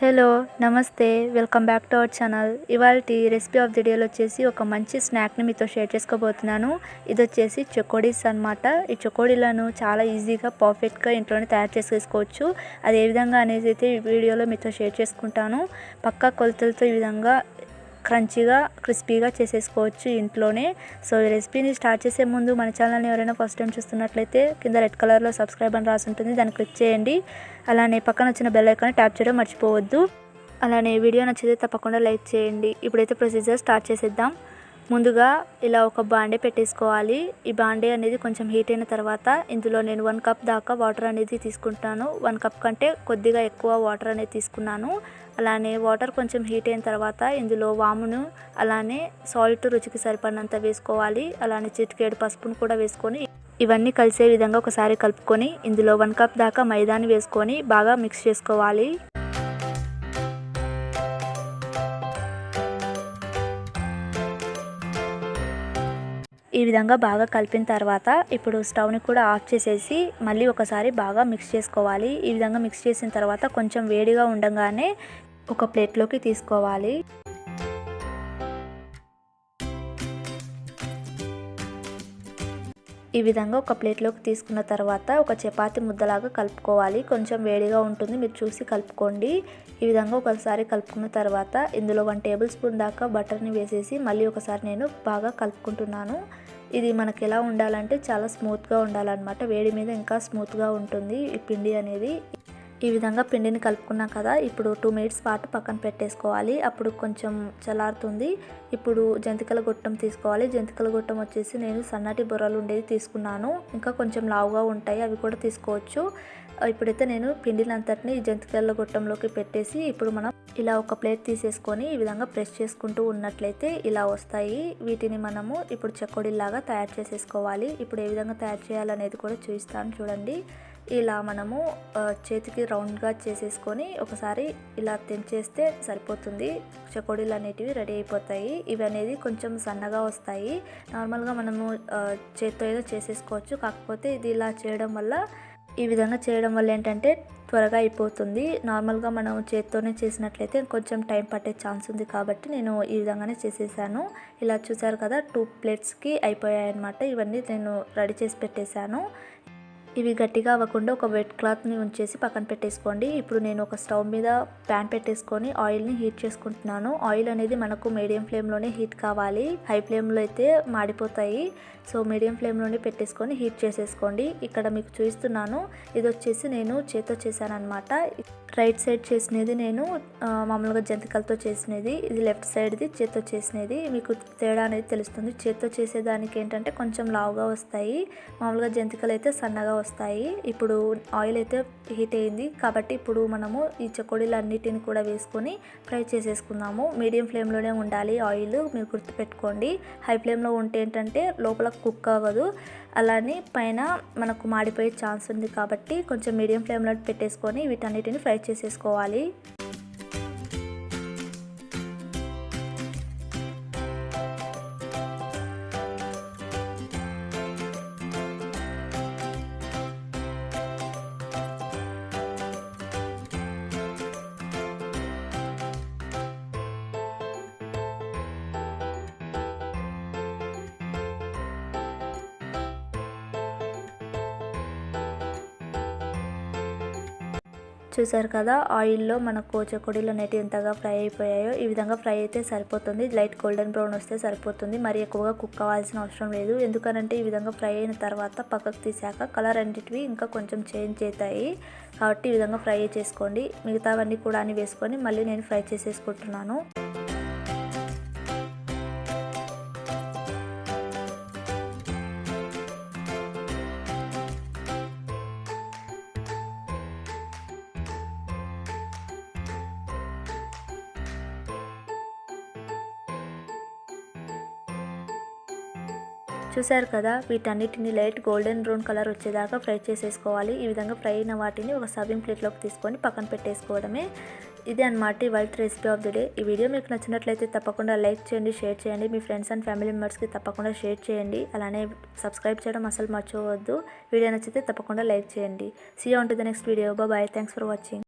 Hello నమస్తే welcome back to our channel. ఇవాల్టి recipe of the డేలో వచ్చేసి ఒక మంచి స్నాక్ని మీతో షేర్ చేసుకోబోతున్నాను. ఇది వచ్చేసి చెకోడీస్ అనమాట. ఈ చెకోడీలను చాలా ఈజీగా పర్ఫెక్ట్గా ఇంట్లోనే తయారు చేసుకోవచ్చు. అది ఏ విధంగా అనేది అయితే ఈ వీడియోలో మీతో షేర్ చేసుకుంటాను. పక్కా కొలతలతో ఈ విధంగా క్రంచీగా క్రిస్పీగా చేసేసుకోవచ్చు ఇంట్లోనే. సో ఈ రెసిపీని స్టార్ట్ చేసే ముందు మన ఛానల్ని ఎవరైనా ఫస్ట్ టైం చూస్తున్నట్లయితే కింద రెడ్ కలర్లో సబ్స్క్రైబ్ అని రాసి ఉంటుంది, దాన్ని క్లిక్ చేయండి. అలానే పక్కన వచ్చిన బెల్ ఐకాన్ని ట్యాప్ చేయడం మర్చిపోవద్దు. అలానే వీడియో నచ్చితే తప్పకుండా లైక్ చేయండి. ఇప్పుడైతే ప్రొసీజర్ స్టార్ట్ చేసేద్దాం. ముందుగా ఇలా ఒక బాండే పెట్టేసుకోవాలి. ఈ బాండే అనేది కొంచెం హీట్ అయిన తర్వాత ఇందులో నేను 1 కప్ దాకా వాటర్ అనేది తీసుకుంటాను. 1 కప్ కంటే కొద్దిగా ఎక్కువ వాటర్ అనేది తీసుకున్నాను. అలానే వాటర్ కొంచెం హీట్ అయిన తర్వాత ఇందులో వామును అలానే సాల్ట్ రుచికి సరిపడినంత వేసుకోవాలి. అలానే చిటికెడు పసుపును కూడా వేసుకొని ఇవన్నీ కలిసే విధంగా ఒకసారి కలుపుకొని ఇందులో 1 కప్ దాకా మైదాని వేసుకొని బాగా మిక్స్ చేసుకోవాలి. ఈ విధంగా బాగా కలిపిన తర్వాత ఇప్పుడు స్టవ్ని కూడా ఆఫ్ చేసేసి మళ్ళీ ఒకసారి బాగా మిక్స్ చేసుకోవాలి. ఈ విధంగా మిక్స్ చేసిన తర్వాత కొంచెం వేడిగా ఉండగానే ఒక ప్లేట్లోకి తీసుకోవాలి. ఈ విధంగా ఒక ప్లేట్లోకి తీసుకున్న తర్వాత ఒక చపాతీ ముద్దలాగా కలుపుకోవాలి. కొంచెం వేడిగా ఉంటుంది, మీరు చూసి కలుపుకోండి. ఈ విధంగా ఒకసారి కలుపుకున్న తర్వాత ఇందులో 1 టేబుల్ స్పూన్ దాకా బటర్ని వేసేసి మళ్ళీ ఒకసారి నేను బాగా కలుపుకుంటున్నాను. ఇది మనకి ఎలా ఉండాలంటే చాలా స్మూత్గా ఉండాలన్నమాట. వేడి మీద ఇంకా స్మూత్గా ఉంటుంది ఈ పిండి అనేది. ఈ విధంగా పిండిని కలుపుకున్నాం కదా, ఇప్పుడు 2 మినిట్స్ పాటు పక్కన పెట్టేసుకోవాలి. అప్పుడు కొంచెం చల్లారుతుంది. ఇప్పుడు జంతికల గొట్టం తీసుకోవాలి. జంతికల గొట్టం వచ్చేసి నేను సన్నటి బొర్రలు ఉండేది తీసుకున్నాను. ఇంకా కొంచెం లావుగా ఉంటాయి, అవి కూడా తీసుకోవచ్చు. ఇప్పుడైతే నేను పిండిని అంతటిని ఈ జంతికల గొట్టంలోకి పెట్టేసి ఇప్పుడు మనం ఇలా ఒక ప్లేట్ తీసేసుకొని ఈ విధంగా ప్రెస్ చేసుకుంటూ ఉన్నట్లయితే ఇలా వస్తాయి. వీటిని మనము ఇప్పుడు చెకోడీలాగా తయారు చేసేసుకోవాలి. ఇప్పుడు ఏ విధంగా తయారు చేయాలనేది కూడా చూపిస్తాను చూడండి. ఇలా మనము చేతికి రౌండ్గా చేసేసుకొని ఒకసారి ఇలా తెంచేస్తే సరిపోతుంది. చెకోడీలు అనేటివి రెడీ అయిపోతాయి. ఇవి అనేది కొంచెం సన్నగా వస్తాయి. నార్మల్గా మనము చేతితో ఏదో చేసేసుకోవచ్చు, కాకపోతే ఇది ఇలా చేయడం వల్ల ఈ విధంగా చేయడం వల్ల ఏంటంటే త్వరగా అయిపోతుంది. నార్మల్గా మనం చేతితోనే చేసినట్లయితే కొంచెం టైం పట్టే ఛాన్స్ ఉంది, కాబట్టి నేను ఈ విధంగానే చేసేసాను. ఇలా చూసారు కదా, 2 ప్లేట్స్కి అయిపోయాయి అన్నమాట. ఇవన్నీ నేను రెడీ చేసి పెట్టేశాను. ఇవి గట్టిగా అవ్వకుండా ఒక వెట్ క్లాత్ని ఉంచేసి పక్కన పెట్టేసుకోండి. ఇప్పుడు నేను ఒక స్టవ్ మీద ప్యాన్ పెట్టేసుకొని ఆయిల్ని హీట్ చేసుకుంటున్నాను. ఆయిల్ అనేది మనకు మీడియం ఫ్లేమ్లోనే హీట్ కావాలి, హై ఫ్లేమ్లో అయితే మాడిపోతాయి. సో మీడియం ఫ్లేమ్లోనే పెట్టేసుకొని హీట్ చేసేసుకోండి. ఇక్కడ మీకు చూపిస్తున్నాను, ఇది వచ్చేసి నేను చేత్తో చేశాను అనమాట. రైట్ సైడ్ చేసినది నేను మామూలుగా జంతికలతో చేసినది, ఇది లెఫ్ట్ సైడ్ది చేత్తో చేసినది. మీకు తేడా అనేది తెలుస్తుంది. చేత్తో చేసేదానికి ఏంటంటే కొంచెం లావుగా వస్తాయి, మామూలుగా జంతికలు అయితే సన్నగా వస్తాయి. ఇప్పుడు ఆయిల్ అయితే హీట్ అయింది కాబట్టి ఇప్పుడు మనము ఈ చెకోడీలు అన్నిటిని కూడా వేసుకొని ఫ్రై చేసేసుకుందాము. మీడియం ఫ్లేమ్లోనే ఉండాలి ఆయిల్, మీరు గుర్తుపెట్టుకోండి. హై ఫ్లేమ్లో ఉంటే ఏంటంటే లోపల కుక్ అవ్వదు, అలానే పైన మనకు మాడిపోయే ఛాన్స్ ఉంది. కాబట్టి కొంచెం మీడియం ఫ్లేమ్లో పెట్టేసుకొని వీటన్నిటిని ఫ్రై చేసేసుకోవాలి. చూసారు కదా, ఆయిల్లో మనకు చెకోడీలు అనేవి ఎంతగా ఫ్రై అయిపోయాయో. ఈ విధంగా ఫ్రై అయితే సరిపోతుంది. లైట్ గోల్డెన్ బ్రౌన్ వస్తే సరిపోతుంది, మరి ఎక్కువగా కుక్ అవ్వాల్సిన అవసరం లేదు. ఎందుకనంటే ఈ విధంగా ఫ్రై అయిన తర్వాత పక్కకు తీసాక కలర్ అన్నిటివి ఇంకా కొంచెం చేంజ్ అవుతాయి. కాబట్టి ఈ విధంగా ఫ్రై చేసుకోండి. మిగతావన్నీ కూడా అని వేసుకొని మళ్ళీ నేను ఫ్రై చేసేసుకుంటున్నాను. చూసారు కదా, వీటన్నిటిని లైట్ గోల్డెన్ బ్రౌన్ కలర్ వచ్చేదాకా ఫ్రై చేసేసుకోవాలి. ఈ విధంగా ఫ్రై అయిన వాటిని ఒక సర్వింగ్ ప్లేట్లోకి తీసుకొని పక్కన పెట్టేసుకోవడమే. ఇదే అన్నమాట ఇవాళ రెసిపీ ఆఫ్ ది డే. ఈ వీడియో మీకు నచ్చినట్లయితే తప్పకుండా లైక్ చేయండి, షేర్ చేయండి, మీ ఫ్రెండ్స్ అండ్ ఫ్యామిలీ మెంబర్స్కి తప్పకుండా షేర్ చేయండి. అలానే సబ్స్క్రైబ్ చేయడం అసలు మర్చిపోవద్దు. వీడియో నచ్చితే తప్పకుండా లైక్ చేయండి. See you on to the next video. Bye. Thanks for watching.